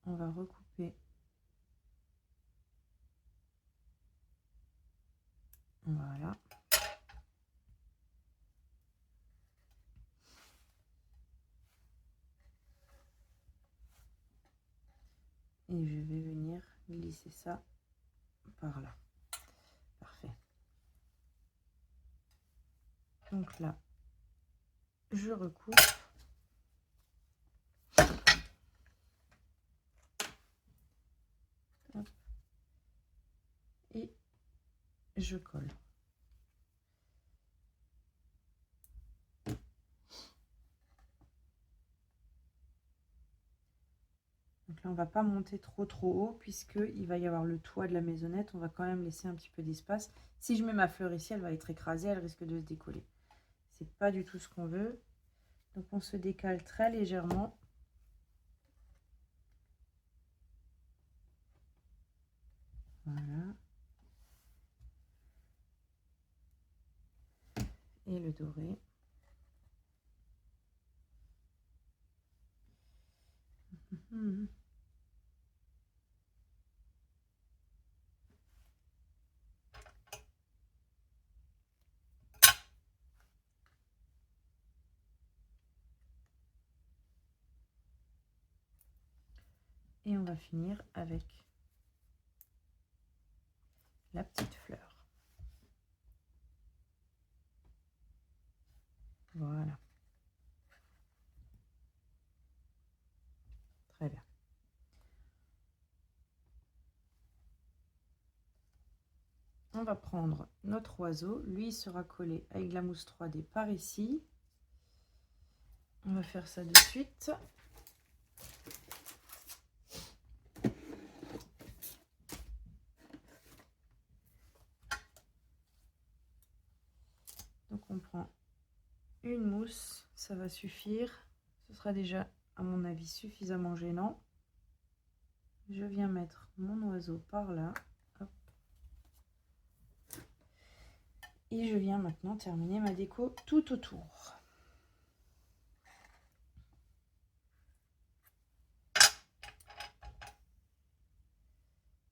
on va recouper. Voilà. Et je vais venir glisser ça par là. Parfait. Donc là, je recoupe. Hop. Et je colle. Donc là, on ne va pas monter trop haut puisqu'il va y avoir le toit de la maisonnette. On va quand même laisser un petit peu d'espace. Si je mets ma fleur ici, elle va être écrasée, elle risque de se décoller. C'est pas du tout ce qu'on veut. Donc on se décale très légèrement. Voilà. Et le doré. Et on va finir avec la petite fleur. Voilà. Très bien. On va prendre notre oiseau. Lui, il sera collé avec la mousse 3D par ici. On va faire ça de suite. Donc on prend une mousse, ça va suffire. Ce sera déjà, à mon avis, suffisamment gênant. Je viens mettre mon oiseau par là. Hop. Et je viens maintenant terminer ma déco tout autour.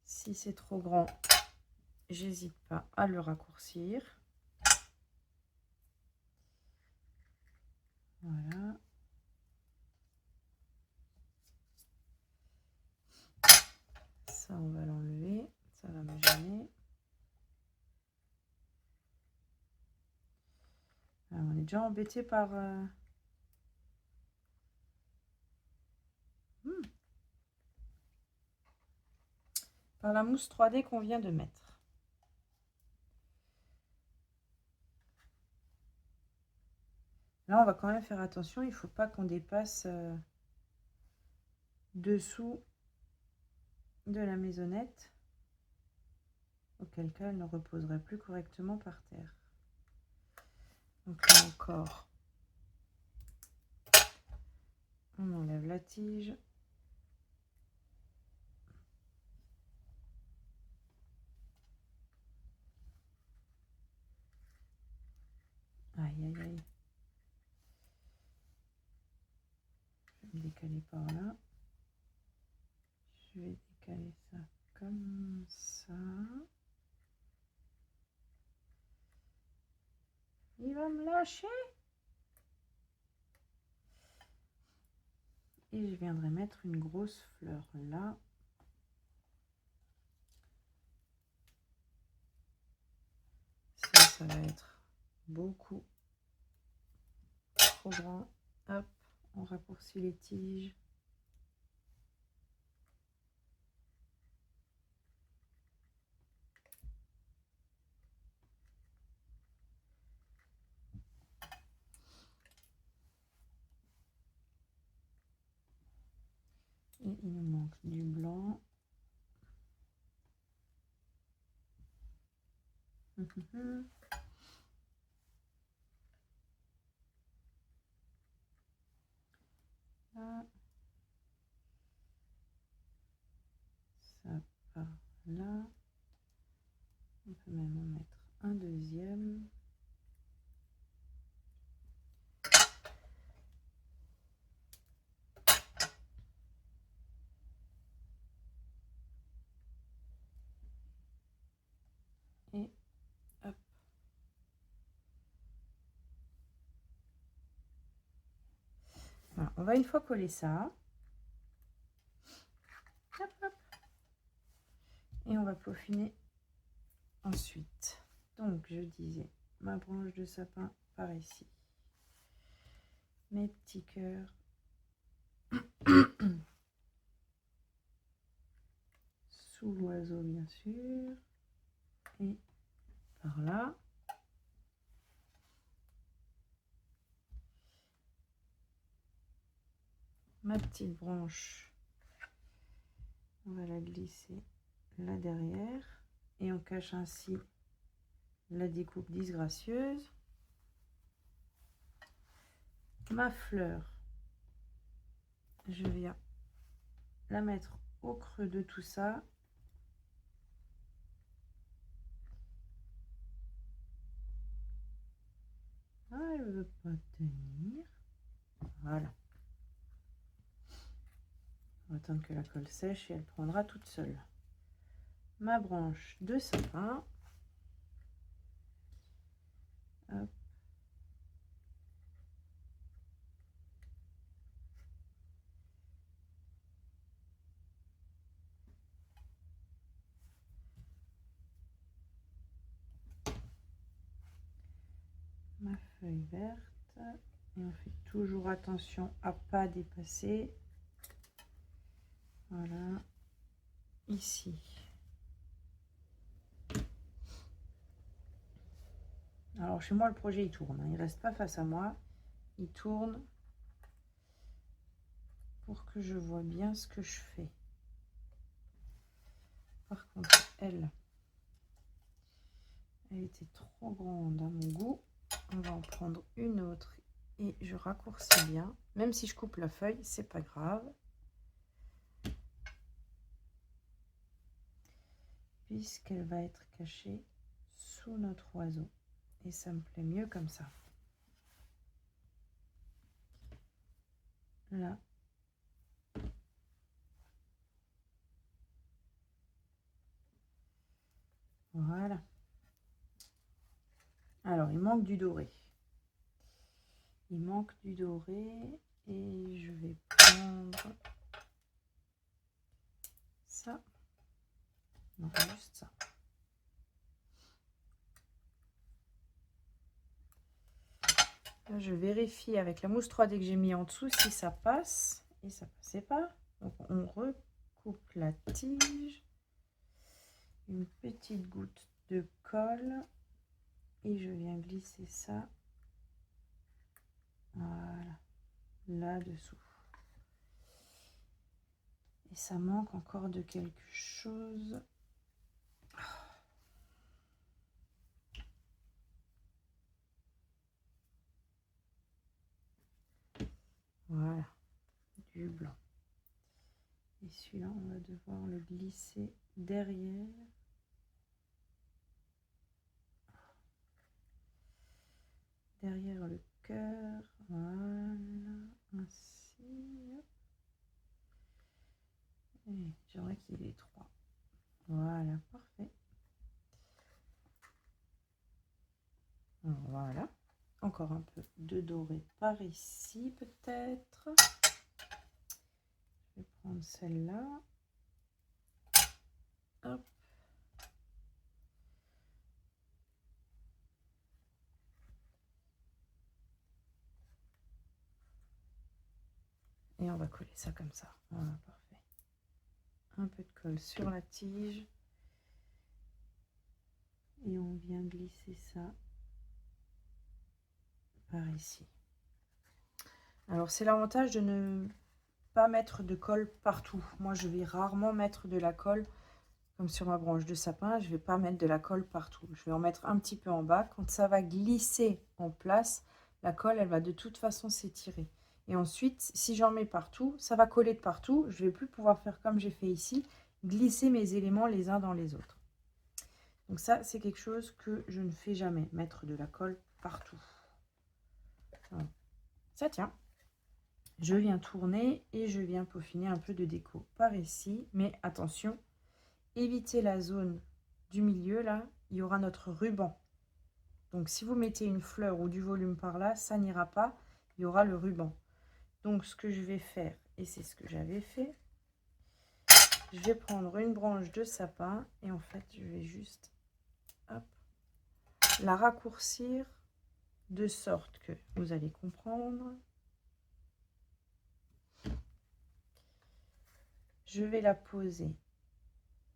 Si c'est trop grand, j'hésite pas à le raccourcir. Voilà. Ça, on va l'enlever. Ça va me gêner. Alors, on est déjà embêté par... par la mousse 3D qu'on vient de mettre. Là, on va quand même faire attention. Il ne faut pas qu'on dépasse dessous de la maisonnette. Auquel cas, elle ne reposerait plus correctement par terre. Donc là encore, on enlève la tige. Aïe, aïe, aïe. Je vais me décaler par là. Je vais décaler ça comme ça. Il va me lâcher. Et je viendrai mettre une grosse fleur là. Ça va être beaucoup trop grand. Hop, on raccourcit les tiges. Et il nous manque du blanc. Là. Ça par là. On peut même en mettre un deuxième. Et hop. Voilà, on va une fois coller ça. Hop, hop. Et on va peaufiner ensuite. Donc, je disais, ma branche de sapin par ici. Mes petits cœurs. Sous l'oiseau, bien sûr. Et par là. Ma petite branche, on va la glisser là derrière. Et on cache ainsi la découpe disgracieuse. Ma fleur, je viens la mettre au creux de tout ça. Ah, elle ne veut pas tenir. Voilà. On va attendre que la colle sèche et elle prendra toute seule. Ma branche de sapin. Hop. Ma feuille verte. Et on fait toujours attention à pas dépasser. Voilà. Ici. Alors chez moi le projet il tourne, hein. Il reste pas face à moi, il tourne pour que je vois bien ce que je fais. Par contre elle était trop grande à mon goût. On va en prendre une autre et je raccourcis bien. Même si je coupe la feuille, c'est pas grave. Puisqu'elle va être cachée sous notre oiseau. Et ça me plaît mieux comme ça. Là. Voilà. Alors, il manque du doré. Il manque du doré et je vais prendre ça. Non, juste ça. Là, je vérifie avec la mousse 3D que j'ai mis en dessous si ça passe. Et ça passait pas. Donc, on recoupe la tige. Une petite goutte de colle. Et je viens glisser ça. Voilà. Là-dessous. Et ça manque encore de quelque chose. Voilà, du blanc. Et celui-là, on va devoir le glisser derrière. Derrière le cœur. Voilà, ainsi. Et j'aimerais qu'il y ait 3. Voilà, parfait. Voilà. Encore un peu de doré par ici, peut-être. Je vais prendre celle-là. Hop. Et on va coller ça comme ça. Voilà, parfait. Un peu de colle sur la tige. Et on vient glisser ça par ici. Alors, c'est l'avantage de ne pas mettre de colle partout. Moi, je vais rarement mettre de la colle, comme sur ma branche de sapin, je ne vais pas mettre de la colle partout. Je vais en mettre un petit peu en bas. Quand ça va glisser en place, la colle, elle va de toute façon s'étirer. Et ensuite, si j'en mets partout, ça va coller de partout. Je ne vais plus pouvoir faire comme j'ai fait ici, glisser mes éléments les uns dans les autres. Donc ça, c'est quelque chose que je ne fais jamais, mettre de la colle partout. Voilà. Ça tient. Je viens tourner et je viens peaufiner un peu de déco par ici. Mais attention, évitez la zone du milieu, là, il y aura notre ruban. Donc si vous mettez une fleur ou du volume par là, ça n'ira pas, il y aura le ruban. Donc ce que je vais faire, et c'est ce que j'avais fait, je vais prendre une branche de sapin et en fait je vais juste hop, la raccourcir de sorte que vous allez comprendre. Je vais la poser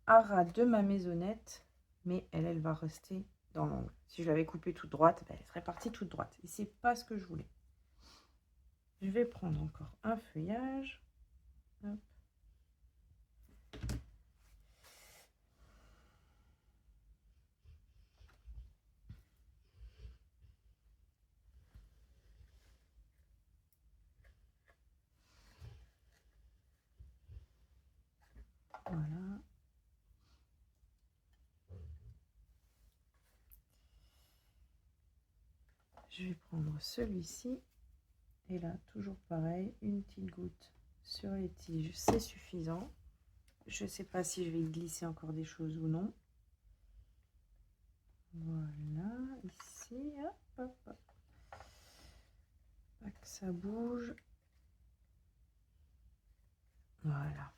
à ras de ma maisonnette, mais elle va rester dans l'angle. Si je l'avais coupée toute droite, elle serait partie toute droite. Et c'est pas ce que je voulais. Je vais prendre encore un feuillage. Hop. Voilà. Je vais prendre celui-ci. Et là, toujours pareil, une petite goutte sur les tiges, c'est suffisant. Je ne sais pas si je vais y glisser encore des choses ou non. Voilà, ici, hop, hop, hop. Pas que ça bouge. Voilà.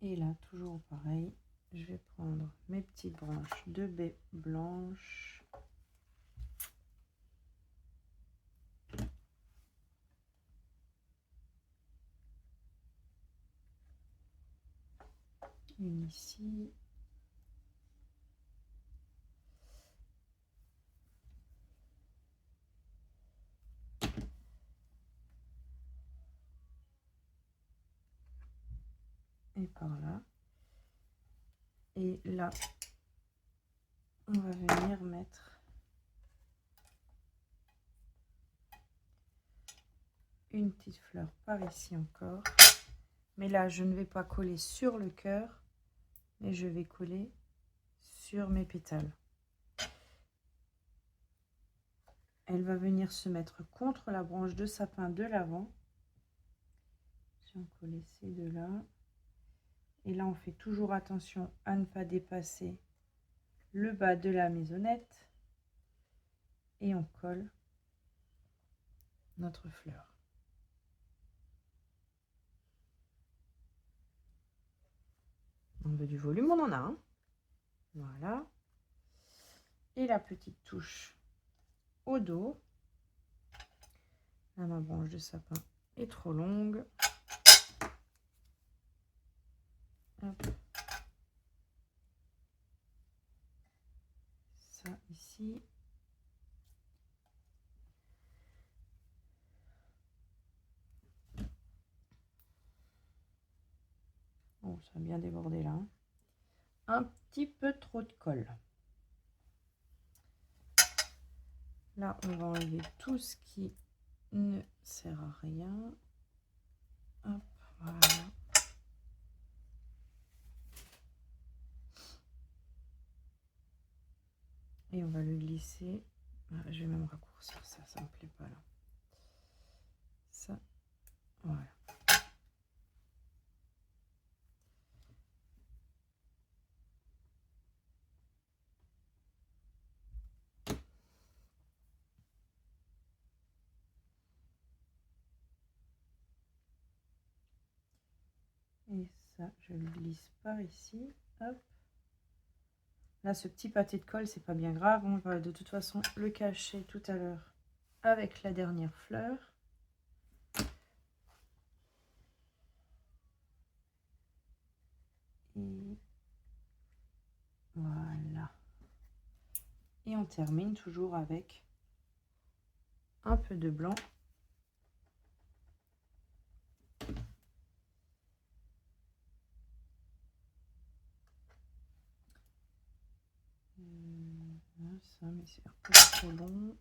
Et là, toujours pareil, je vais prendre mes petites branches de baies blanches. Une ici. Et par là. Et là, on va venir mettre une petite fleur par ici encore. Mais là, je ne vais pas coller sur le cœur, mais je vais coller sur mes pétales. Elle va venir se mettre contre la branche de sapin de l'avant. J'ai collé ces deux là. Et là, on fait toujours attention à ne pas dépasser le bas de la maisonnette. Et on colle notre fleur. On veut du volume, on en a un. Voilà. Et la petite touche au dos. Là, ma branche de sapin est trop longue. Hop. Ça ici. Oh, ça a bien débordé là. Un petit peu trop de colle. Là, on va enlever tout ce qui ne sert à rien. Hop, voilà. Et on va le glisser. Ah, je vais même raccourcir ça, ça me plaît pas là. Ça, voilà. Et ça, je le glisse par ici. Hop. Là, ce petit pâté de colle, c'est pas bien grave. On va de toute façon le cacher tout à l'heure avec la dernière fleur. Et voilà. Et on termine toujours avec un peu de blanc. Ça, mais c'est un peu trop long.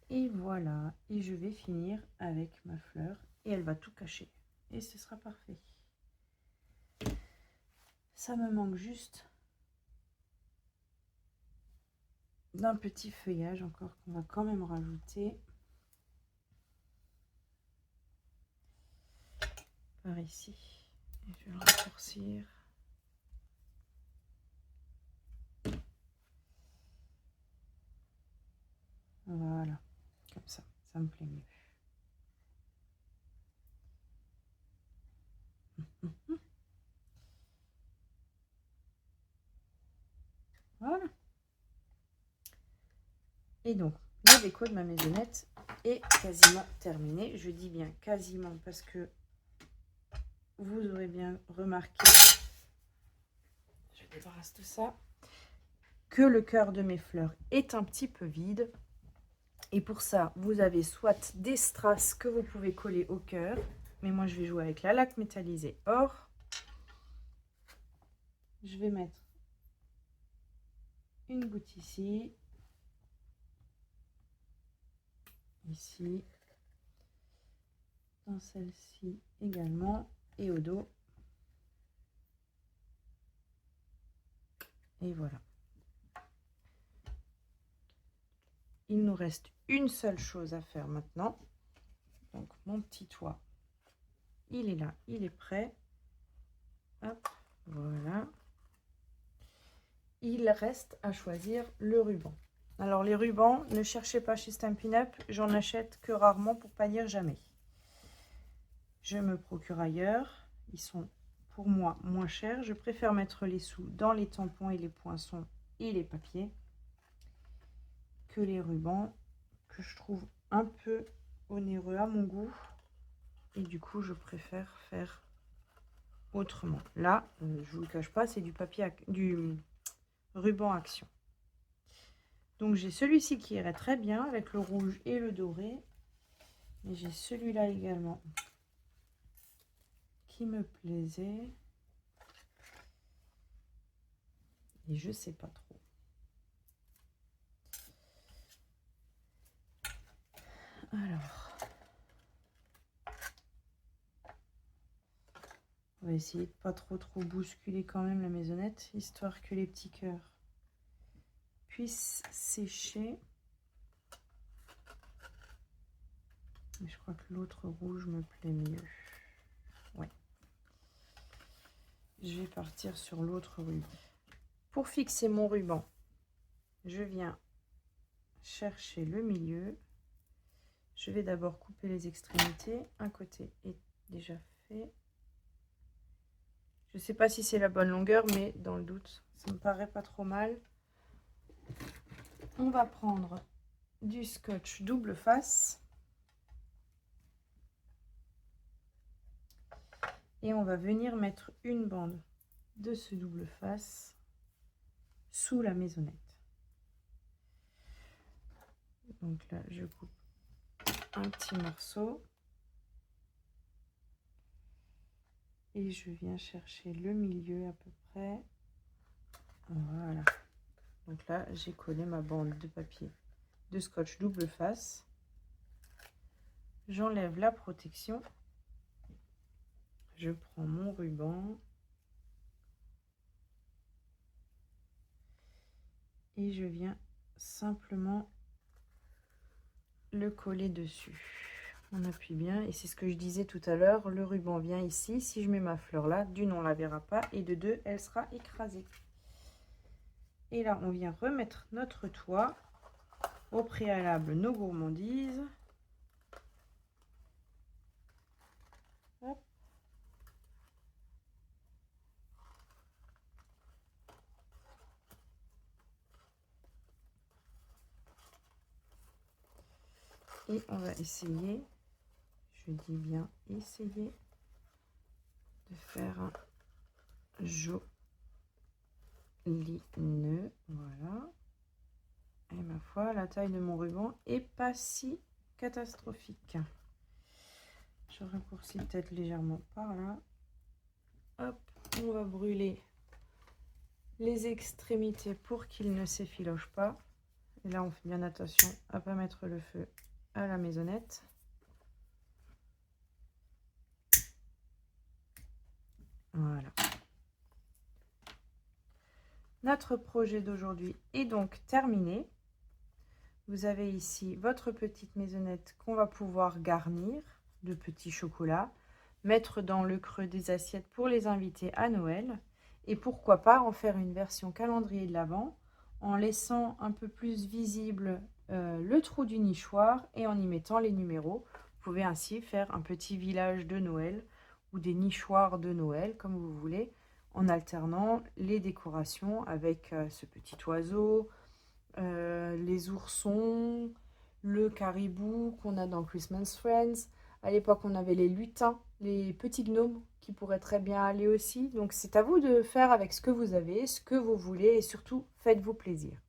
Et voilà, et je vais finir avec ma fleur et elle va tout cacher et ce sera parfait. Ça me manque juste d'un petit feuillage encore qu'on va quand même rajouter par ici. Et je vais le raccourcir. Voilà, comme ça me plaît mieux. Voilà. Et donc, le déco de ma maisonnette est quasiment terminé. Je dis bien quasiment parce que vous aurez bien remarqué, je débarrasse tout ça, que le cœur de mes fleurs est un petit peu vide. Et pour ça, vous avez soit des strass que vous pouvez coller au cœur, mais moi je vais jouer avec la laque métallisée or. je vais mettre une goutte ici, ici, dans celle-ci également, et au dos. Et voilà. Il nous reste une seule chose à faire maintenant. Donc mon petit toit, il est là, il est prêt. Hop, voilà. Il reste à choisir le ruban. Alors les rubans, ne cherchez pas chez Stampin' Up, j'en achète que rarement pour pas dire jamais. Je me procure ailleurs, ils sont pour moi moins chers. Je préfère mettre les sous dans les tampons et les poinçons et les papiers que les rubans que je trouve un peu onéreux à mon goût. Et du coup, je préfère faire autrement. Là, je vous le cache pas, c'est du papier, du ruban Action. Donc j'ai celui-ci qui irait très bien avec le rouge et le doré. Et j'ai celui-là également qui me plaisait. Et je sais pas trop. Alors, on va essayer de pas trop bousculer quand même la maisonnette, histoire que les petits cœurs puissent sécher. Mais je crois que l'autre rouge me plaît mieux. Ouais. Je vais partir sur l'autre ruban. Pour fixer mon ruban, je viens chercher le milieu. Je vais d'abord couper les extrémités. Un côté est déjà fait. Je ne sais pas si c'est la bonne longueur, mais dans le doute, ça me paraît pas trop mal. On va prendre du scotch double face. Et on va venir mettre une bande de ce double face sous la maisonnette. Donc là, je coupe un petit morceau. Et je viens chercher le milieu à peu près. Voilà. Donc là, j'ai collé ma bande de papier de scotch double face. J'enlève la protection. Je prends mon ruban. Et je viens simplement le coller dessus. On appuie bien et c'est ce que je disais tout à l'heure, le ruban vient ici. Si je mets ma fleur là, d'une on la verra pas et de deux elle sera écrasée. Et là on vient remettre notre toit, au préalable nos gourmandises. Hop. Et on va essayer, je dis bien essayer, de faire un joli nœud. Voilà. Et ma foi, la taille de mon ruban est pas si catastrophique. Je raccourcis peut-être légèrement par là. Hop, on va brûler les extrémités pour qu'ils ne s'effilochent pas. Et là, on fait bien attention à ne pas mettre le feu à la maisonnette. Voilà. Notre projet d'aujourd'hui est donc terminé. Vous avez ici votre petite maisonnette qu'on va pouvoir garnir de petits chocolats, mettre dans le creux des assiettes pour les inviter à Noël. Et pourquoi pas en faire une version calendrier de l'Avent en laissant un peu plus visible le trou du nichoir et en y mettant les numéros. Vous pouvez ainsi faire un petit village de Noël ou des nichoirs de Noël comme vous voulez, en alternant les décorations avec ce petit oiseau, les oursons, le caribou qu'on a dans Christmas Friends. À l'époque, on avait les lutins, les petits gnomes qui pourraient très bien aller aussi. Donc, c'est à vous de faire avec ce que vous avez, ce que vous voulez et surtout, faites-vous plaisir.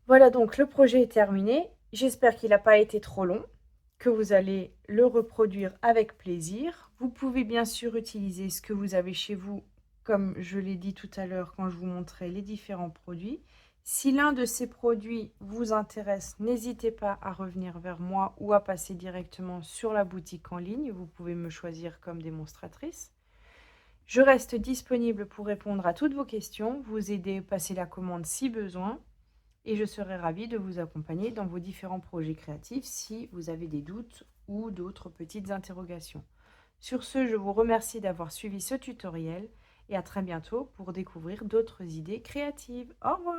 Voilà, donc le projet est terminé. J'espère qu'il n'a pas été trop long, que vous allez le reproduire avec plaisir. Vous pouvez bien sûr utiliser ce que vous avez chez vous comme je l'ai dit tout à l'heure quand je vous montrais les différents produits. Si l'un de ces produits vous intéresse, n'hésitez pas à revenir vers moi ou à passer directement sur la boutique en ligne. Vous pouvez me choisir comme démonstratrice. Je reste disponible pour répondre à toutes vos questions, vous aider à passer la commande si besoin. Et je serai ravie de vous accompagner dans vos différents projets créatifs si vous avez des doutes ou d'autres petites interrogations. Sur ce, je vous remercie d'avoir suivi ce tutoriel et à très bientôt pour découvrir d'autres idées créatives. Au revoir!